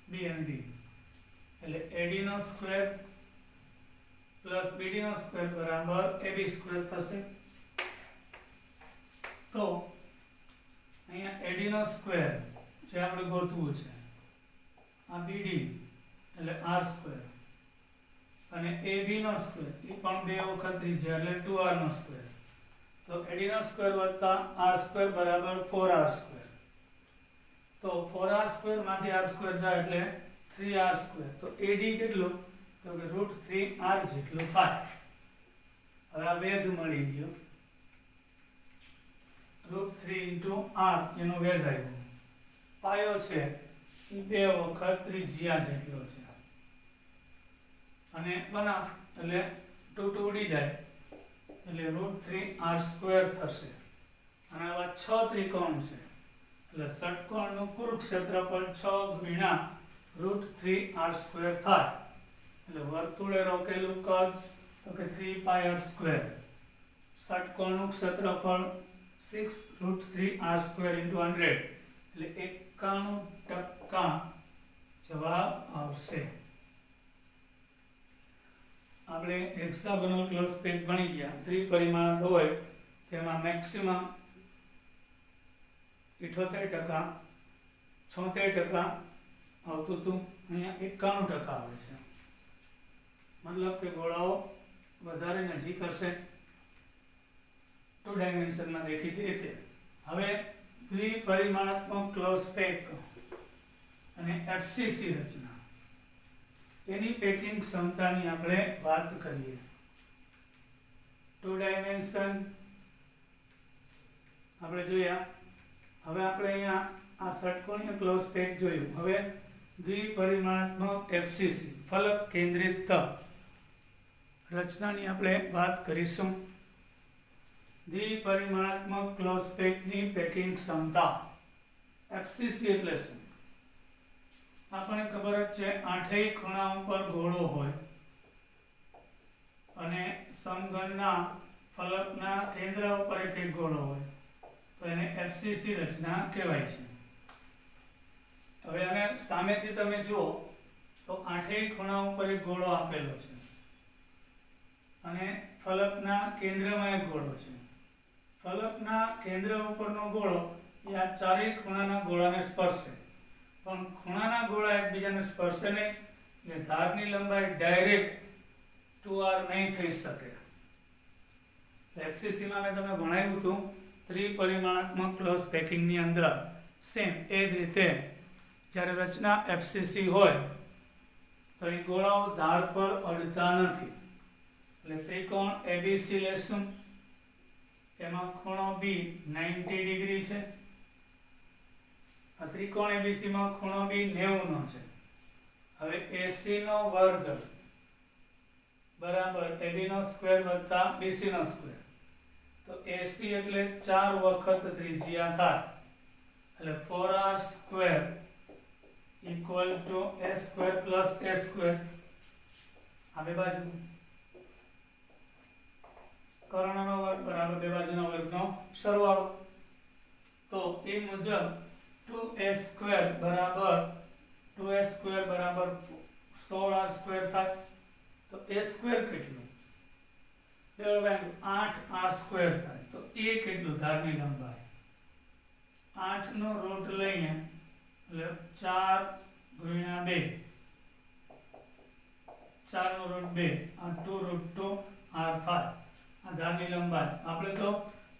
B અને D એટલે AD નો સ્ક્વેર પ્લસ BD નો સ્ક્વેર બરાબર AB સ્ક્વેર થશે. તો અહીંયા AD નો સ્ક્વેર જે આપણે ગોતવું છે, આ BD એટલે r સ્ક્વેર અને AB નો સ્ક્વેર એ પણ 2 વખત ત્રિજ્યા એટલે 2r નો સ્ક્વેર. તો AD નો સ્ક્વેર વત્તા r સ્ક્વેર બરાબર 4r સ્ક્વેર. તો 4r સ્ક્વેર માંથી r સ્ક્વેર જાય એટલે 3r સ્ક્વેર. તો AD કેટલું તો કે √3r જેટલું થાય. હવે આ વેધ મળી ગયો, √3 * r એનો વેધ આવ્યો. પાયો છે એ 2 વખત ત્રિજ્યા જેટલો છે અને બનાવ એટલે 2 2 ઉડી જાય એટલે √3r² થશે. અને આવા 6 ત્રિકોણ છે એટલે ષટકોણનું કુલ ક્ષેત્રફળ 6 ગુણ્યા √3r² થાય. એટલે વર્તુળે રોકેલું કદ તો કે 3πr². ષટકોણનું ક્ષેત્રફળ 6√3r² × 100 એટલે 91% જવાબ આવશે. આપણે હેક્સાગોનલ ક્લોઝ પેક ભણી ગયા. ત્રિપરિમાણ હોય તેમાં મેક્સિમમ 78%, 76% આવતું હતું, અહીંયા 91% આવે છે. મતલબ કે ગોળાઓ વધારે નજીક હશે 2 ડાયમેન્શનમાં દેખીતી રીતે. હવે દ્વિપરિમાણાત્મક ક્લોઝ પેક અને FCC રચના એની પેકિંગ ક્ષમતાની આપણે વાત કરીએ. 2 ડાયમેન્શન આપણે જોયા. હવે આપણે અહીંયા આ ષટકોણીય ક્લોઝ પેક જોયું. હવે દ્વિપરિમાણાત્મક FCC ફલક કેન્દ્રિત રચનાની આપણે વાત કરીશું. દ્વિપરિમાણાત્મક ક્લોઝ પેકની પેકિંગ ક્ષમતા FCC એટલે શું? આપણને ખબર જ છે, 8 ખૂણા ઉપર ગોળો હોય અને સમઘનના ફલકના કેન્દ્ર ઉપર એક ગોળો હોય તો એને FCC રચના કહેવાય છે. હવે આને સામેથી તમે જુઓ તો 8 ખૂણા ઉપર એક ગોળો આપેલો છે અને ફલકના કેન્દ્રમાં એક ગોળો છે. ફલકના કેન્દ્ર ઉપરનો ગોળો એ આ 4 ખૂણાના ગોળાને સ્પર્શે, પણ ખૂણાના ગોળા એકબીજાને સ્પર્શે નહીં એટલે ધારની લંબાઈ ડાયરેક્ટ 2r નહીં થઈ શકે. FCC માં મેં તમને ભણાવ્યું હતું ત્રિપરિમાણાત્મક ક્લોઝ પેકિંગની અંદર સેમ એ જ રીતે જ્યારે રચના FCC હોય તો એ ગોળાઓ ધાર પર અડતા નથી. એટલે ત્રિકોણ ABC લેશું, એમાં ખૂણો B 90 ડિગ્રી છે. આ ત્રિકોણ ABC માં ખૂણો B 90 નો છે. હવે AC નો વર્ગ બરાબર AB નો સ્ક્વેર વત્તા BC નો સ્ક્વેર. તો AC એટલે 4 વખત ત્રિજ્યા થાય એટલે 4r² = a² + a². આ બે બાજુ કર્ણનો વર્ગ બરાબર બે બાજુના વર્ગનો સરવાળો. તો એ મુજબ 2a² બરાબર 2a² બરાબર 16r² થાય તો a² કેટલું 8r² થાય તો a કેટલું ધારની લંબાઈ 8 નો રૂટ લઈએ એટલે 4 ગુણ્યા 2 4 નો રૂટ 2 આ 2√2 r થાય આ ધારની લંબાઈ આપણે તો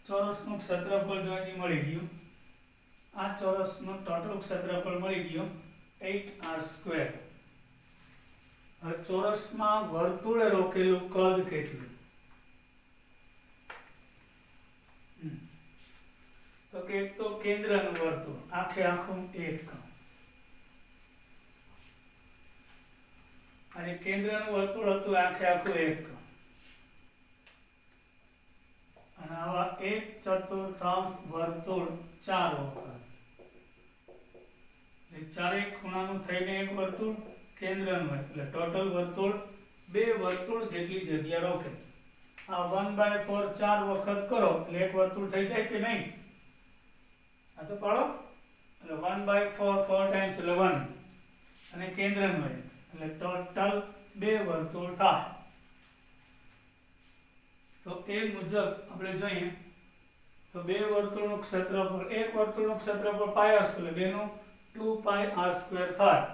ચોરસનું ક્ષેત્રફળ જોઈતી મળી ગયું આ ચોરસનું ટોટલ ક્ષેત્રફળ મળી ગયું 8r². હવે ચોરસમાં વર્તુળે રોકેલું કદ કેટલું તો કે એક તો કેન્દ્રનું વર્તુળ આખે આખું એક અને કેન્દ્રનું વર્તુળ હતું આખે આખું એક અને આવા 1/4 વર્તુળ 4 વખત એટલે ચારેય ખૂણાનું થઈને એક વર્તુળ કેન્દ્રનું એટલે ટોટલ વર્તુળ 2 વર્તુળ જેટલી જગ્યા રોકે આ 1/4 4 વખત કરો એટલે એક વર્તુળ થઈ જાય કે નહીં આ તો પાડો એટલે 1/4 4 ટાઈમ્સ 11 અને કેન્દ્રનું એટલે ટોટલ 2 વર્તુળ થાય તો એ મુજબ આપણે જોઈએ તો 2 વર્તુળનું ક્ષેત્રફળ એક વર્તુળનું ક્ષેત્રફળ પાય એટલે 2 નું 2πr² થાય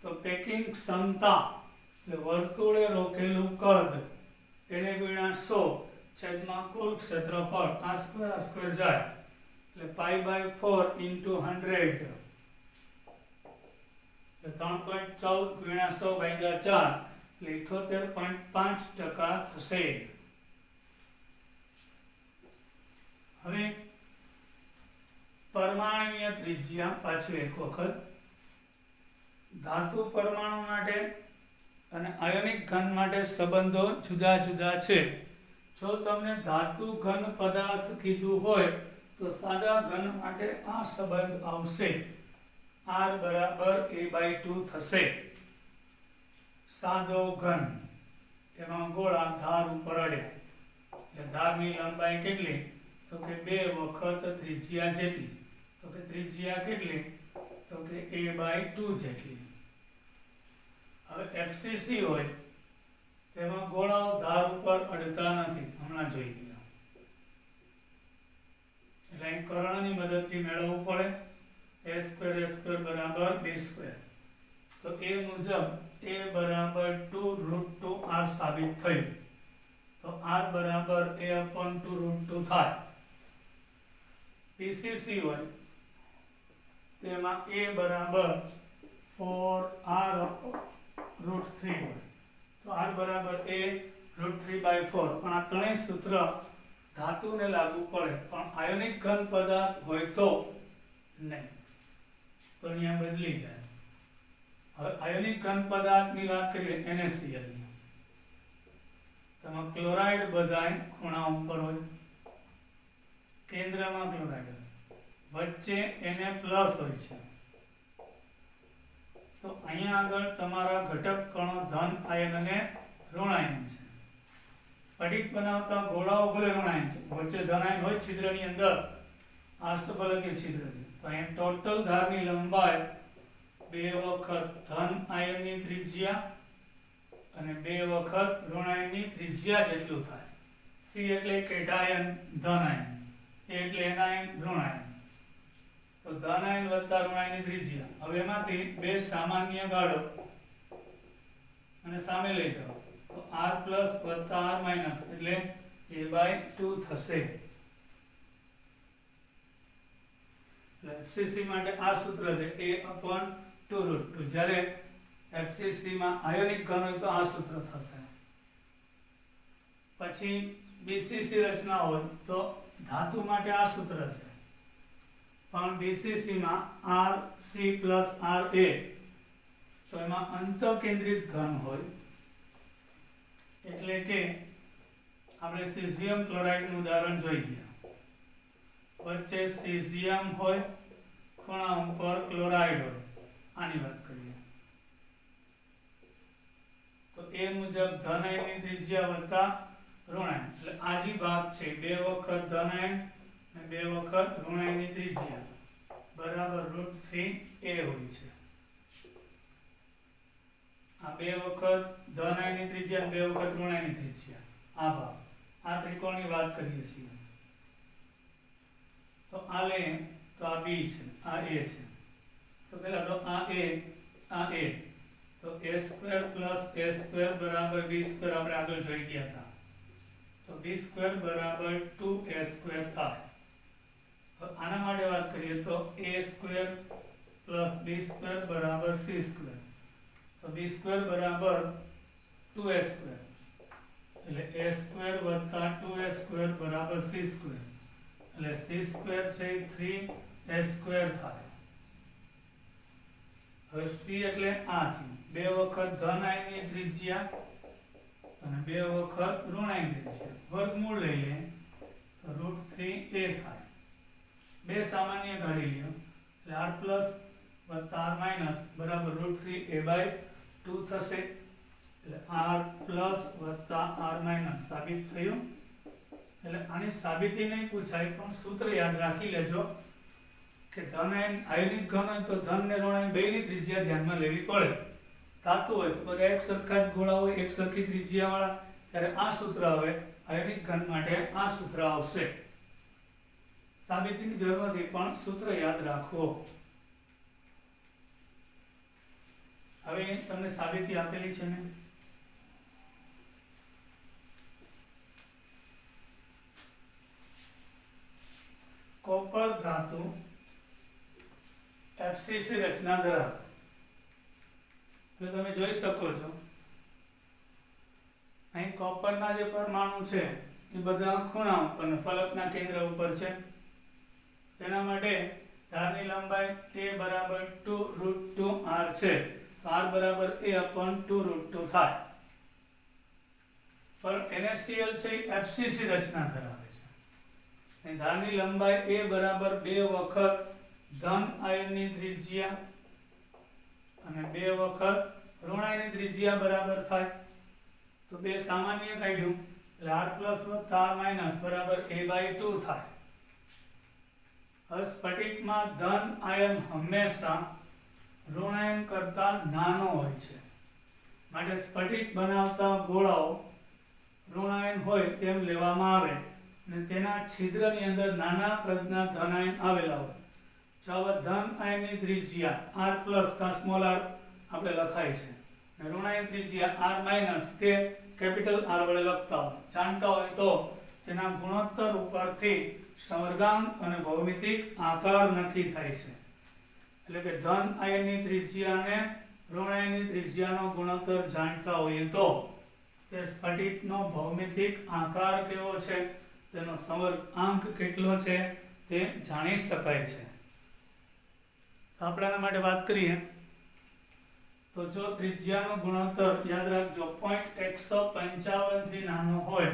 તો પેકિંગ ક્ષમતા એટલે વર્તુળે રોકેલું કદ એને ગુણ્યા 100 છેદમાં કુલ ક્ષેત્રફળ r² જાય એટલે π/4 * 100 એટલે 3.14 ગુણ્યા 100/4 એટલે 78.5% થશે. હવે પરમાણુય ત્રિજ્યા પાછું એક વખત ધાતુ પરમાણુ માટે અને આયોનિક ઘન માટે સંબંધો જુદા જુદા છે. જો તમને ધાતુ ઘન પદાર્થ કીધું હોય તો સાદા ઘન માટે આ સંબંધ આવશે r બરાબર a/2 થશે. સાદો ઘન એમાં ગોળા ધાર ઉપર અડે એટલે ધારની લંબાઈ કેટલી તો કે 2 વખત ત્રિજ્યા જેટલી તો કે ત્રિજ્યા કેટલી તો કે a/2 જેટલી. હવે FCC હોય તેમાં ગોળાઓ ધાર ઉપર અડતા નથી હમણાં જોઈ ગયા એટલે અહીં કર્ણની મદદથી મેળવવું પડે a² બરાબર b² તો એ મુજબ a બરાબર 2√2r સાબિત થયું તો r બરાબર a/2√2 થાય. PCC હોય તેમાં a બરાબર 4r√3 હોય તો r બરાબર a√3/4 પણ આ ત્રણેય સૂત્ર ધાતુને લાગુ પડે પણ આયોનિક ઘન પદાર્થ હોય તો નહીં તો અહીંયા બદલી જાય. હવે આયોનિક ઘન પદાર્થની વાત કરીએ NaCl ની તેમાં ક્લોરાઇડ બધાય ખૂણા ઉપર હોય કેન્દ્રમાં ક્લોરાઇડ વચ્ચે Na+ હોય છે તો અહીંયા આગળ તમારા ઘટક કણો ધન આયન અને ઋણ આયન છે. સ્ફટિક બનાવતા ગોળાઓ ભલે ઋણ આયન છે વચ્ચે ધન આયન હોય છિદ્રની અંદર અષ્ટફલકીય છિદ્ર છે તો અહીંયા ટોટલ ધારની લંબાઈ 2 વખત ધન આયનની ત્રિજ્યા અને 2 વખત ઋણ આયનની ત્રિજ્યા જેટલું થાય. C એટલે કેટાયન ધન આયન એટલે એનાયન ઋણ આયન તો ધન આયન વત્તા ઋણ આયનની ત્રિજ્યા. હવે એમાંથી 2 સામાન્ય ગાળો અને સામે લઈ જાઓ તો r+ વત્તા r- એટલે a/2 થશે. FCC માટે આ સૂત્ર છે a/2√2 જ્યારે FCC માં આયોનિક ઘન હોય તો આ સૂત્ર થશે. પછી BCC રચના હોય તો ધાતુ માટે આ સૂત્ર છે પણ BCC માં Rc+Ra તો એમાં અંતઃકેન્દ્રિત ઘન હોય એટલે કે આપણે સીઝિયમ ક્લોરાઇડનું ઉદાહરણ જોઈ ગયા વચ્ચે સીઝિયમ હોય ખૂણા ઉપર ક્લોરાઇડ હોય આની વાત કરીએ તો એ મુજબ ધન આયનની ત્રિજ્યા વત્તા ઋણ આયન એટલે આ જે ભાગ છે 2 વખત ધન આયન અને 2 વખત ઋણ આયનની ત્રિજ્યા બરાબર √3a હોય છે. આ બે વખત ધન આયની ત્રિજ્યા અને બે વખત ઋણ આયની ત્રિજ્યા. આ ભાગ આ ત્રિકોણની વાત કરીએ છીએ. તો આ લે તો આ b છે, આ a છે. તો પહેલા તો આ a તો a² + a² બરાબર b² આપણે આગળ જોઈ ગયા હતા. તો b² બરાબર 2a² થાય. તો આના માટે વાત કરીએ તો a² + b² બરાબર c². તો b² બરાબર 2a² એટલે a² + 2a² બરાબર c² એટલે c² છે 3a² થાય. હવે c એટલે આ થયું. બે વખત ધન આયની ત્રિજ્યા અને બે વખત ઋણ આયની ત્રિજ્યા. વર્ગમૂળ લઈ લે તો √3a થાય. બે સામાન્ય કાઢી લ્યો એટલે r પ્લસ વત્તા r માઇનસ બરાબર √3a/2 થશે. એટલે r પ્લસ વત્તા r માઇનસ સાબિત થયું. એટલે આની સાબિતી નહીં પૂછાય પણ સૂત્ર યાદ રાખી લેજો કે ધન આયનિક ઘન હોય તો ધન ને ઋણ આયન બેયની ત્રિજ્યા ધ્યાનમાં લેવી પડે. ધાતુ હોય તો બધા એક સરખા જ ગોળા હોય, એક સરખી ત્રિજ્યા વાળા, ત્યારે આ સૂત્ર આવે. આયનિક ઘન માટે આ સૂત્ર આવશે. સાબિતીની જરૂર નથી પણ સૂત્ર યાદ રાખો. હવે તમને સાબિતી આપેલી છે ને, કોપર ધાતુ FCC રચના ધરાવતો. એટલે તમે જોઈ શકો છો અહીં કોપરના જે પરમાણુ છે એ બધા ખૂણા ઉપર અને ફલકના કેન્દ્ર ઉપર છે. તેના માટે ધારની લંબાઈ a બરાબર 2√2r છે. તો r બરાબર a/2√2 થાય. પણ NaCl છે એ FCC રચના ધરાવે છે. અહીં ધારની લંબાઈ a બરાબર 2 વખત ધન આયનની ત્રિજ્યા અને 2 વખત ઋણ આયનની ત્રિજ્યા બરાબર થાય. તો બે સામાન્ય કાઢ્યું એટલે r પ્લસ વત્તા r માઇનસ બરાબર a/2 થાય. હવે સ્ફટિકમાં ધન આયન હંમેશા ઋણ આયન કરતા નાનો હોય છે. માટે સ્ફટિક બનાવતા ગોળાઓ ઋણ આયન હોય તેમ લેવામાં આવે અને તેના છિદ્રની અંદર નાના કદના ધન આયન આવેલા હોય. જો આવા ધન આયનની ત્રિજ્યા r પ્લસ કા સ્મોલ r આપણે લખાય છે અને ઋણ આયન ત્રિજ્યા r માઇનસ કે કેપિટલ R વડે લખતા હોય, જાણતા હોય તો તેના ગુણોત્તર ઉપરથી સમર્ગાંક અને ભૌમિતિક આકાર નક્કી થાય છે. એટલે કે ધન આયનની ત્રિજ્યા અને ઋણ આયનની ત્રિજ્યાનો ગુણોત્તર જાણતા હોઈએ તો તે સ્ફટિકનો ભૌમિતિક આકાર કેવો છે, તેનો સમર્ગાંક કેટલો છે તે જાણી શકાય છે. તો આપણે આના માટે વાત કરીએ તો જો ત્રિજ્યાનો ગુણોત્તર યાદ રાખજો 0.155 થી નાનો હોય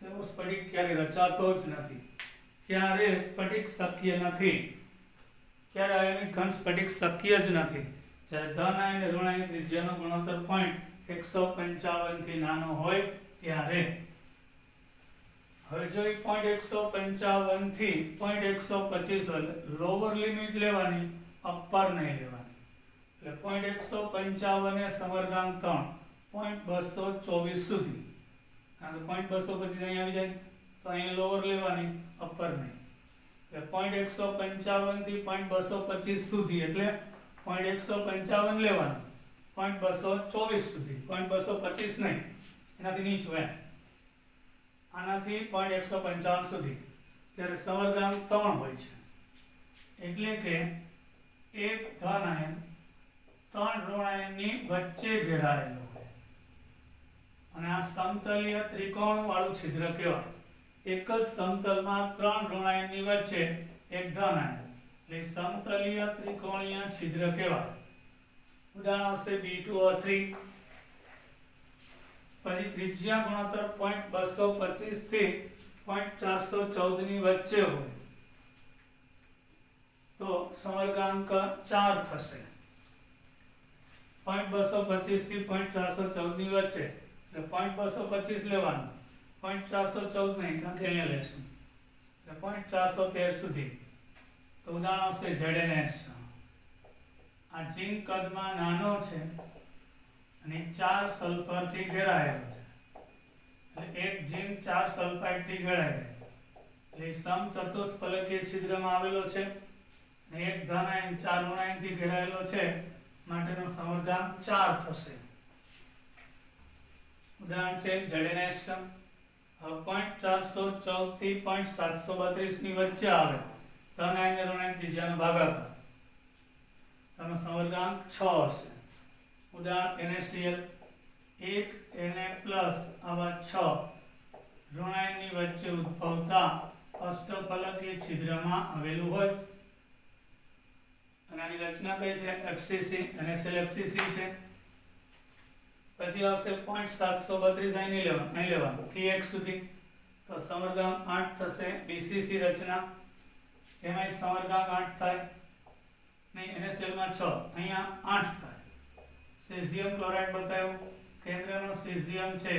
તેવો સ્ફટિક ક્યારે રચાતો જ નથી. ક્યારે સ્ફટિક શક્ય નથી, ક્યારે આયનિક ઘન સ્ફટિક શક્ય જ નથી. જ્યારે ધન આયન અને ઋણ આયન ત્રિજ્યાનો ગુણોત્તર 0.155 થી નાનો હોય ત્યારે. હવે જો 0.155 થી 0.125 લોઅર લિમિટ લેવાની, અપર નહીં લેવાની. એટલે 0.155 એ સમર્ગાંક 3 0.224 સુધી. કારણ કે 0.225 અહીં આવી જાય તો અહીં લોઅર લેવાની, અપર નહીં. એટલે 0.155 થી 0.225 સુધી એટલે 0.155 લેવાનું, 0.224 સુધી, 0.225 નહીં, એનાથી નીચું એમ. આનાથી 0.155 સુધી. ત્યારે સમર્ગાંક 3 હોય છે. એટલે કે એક ધન આયન 3 ઋણ આયનની વચ્ચે ઘેરાયેલો હોય અને આ સમતલીય ત્રિકોણ વાળું છિદ્ર કહેવાય. એક જ સમતલમાં 3 ઋણ આયનની વચ્ચે એક ધન આયન એટલે સમતલીય ત્રિકોણીય છિદ્ર કહેવાય. ઉદાહરણ આવશે B2O3. પછી ત્રિજ્યા ગુણોત્તર 0.225 થી 0.414 ની વચ્ચે હોય તો સમર્ગાંક 4 થશે. 0.225 થી 0.414 ની વચ્ચે એટલે 0.225 લેવાનું, 0.414 નહીં કારણ કે અહીંયા લેશું એટલે 0.413 સુધી. તો તો ઉદાહરણ આવશે ZnS. આ ઝીંક કદમાં નાનો છે અને 4 સલ્ફરથી ઘેરાયેલો છે, એટલે એક ઝીંક 4 સલ્ફાઇડથી ઘેરાયેલો એટલે સમચતુષ્ફલકીય છિદ્રમાં આવેલો છે અને એક ધન આયન 4 ઋણ આયનથી ઘેરાયેલો છે, માટેનો સમર્ગાંક 4 થશે. ઉદાહરણ છે ZnS. હવે 0.414 થી 0.732 ની વચ્ચે આવે ધન આયન અને ઋણ આયન ત્રિજ્યાનો ભાગાકાર, તેનો સમર્ગાંક 6 હશે. ઉદાહરણ NaCl. 1 Na+ આવા 6 ઋણ આયનની વચ્ચે ઉદ્ભવતા અષ્ટફલકીય છિદ્રમાં આવેલું હોય અને આની રચના કઈ છે? FCC. NaCl FCC છે. પછી આવશે 0.732 અહીં લેવાનું થી 1 સુધી, તો સમર્ગાંક 8 થશે. BCC રચના એમાં સમર્ગાંક 8 થાય નહીં, NaCl માં 6, અહીંયા 8 થાય. સેઝિયમ ક્લોરાઇડ બતાવ્યું, કેન્દ્રનો સેઝિયમ છે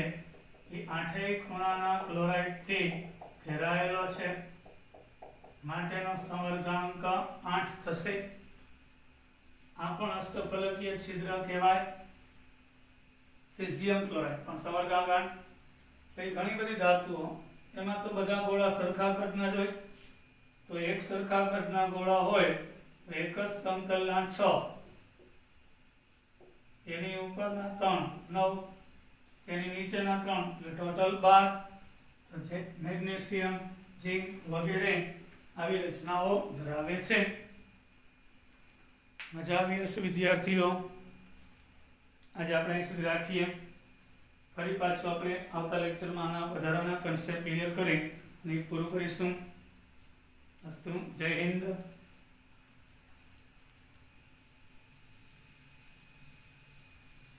એ 8 ખૂણાના ક્લોરાઇડથી ઘેરાયેલો છે, માટેનો સમર્ગાંક 8 થશે. આ પણ અષ્ટફલકીય છિદ્ર કહેવાય, સેઝિયમ ક્લોરાઇડ, પણ સમર્ગાંક 8. પછી ઘણી બધી ધાતુઓ, એમાં તો બધા ગોળા સરખા કદના જ હોય, તો એક સરખા કદના ગોળા હોય તો એક જ સમતલના 6, એની ઉપરના 3 9, એની નીચેના 3 એટલે ટોટલ 12. તો છે મેગ્નેશિયમ, ઝીંક વગેરે આવી રચનાઓ ધરાવે છે. મજા આવી હશે વિદ્યાર્થીઓ. આજે આપણે અહીં સુધી રાખીએ. ફરી પાછું આપણે આવતા લેક્ચરમાં આના વધારાના કન્સેપ્ટ ક્લિયર કરી અને પૂરું કરીશું. અસ્તુ. જય હિન્દ.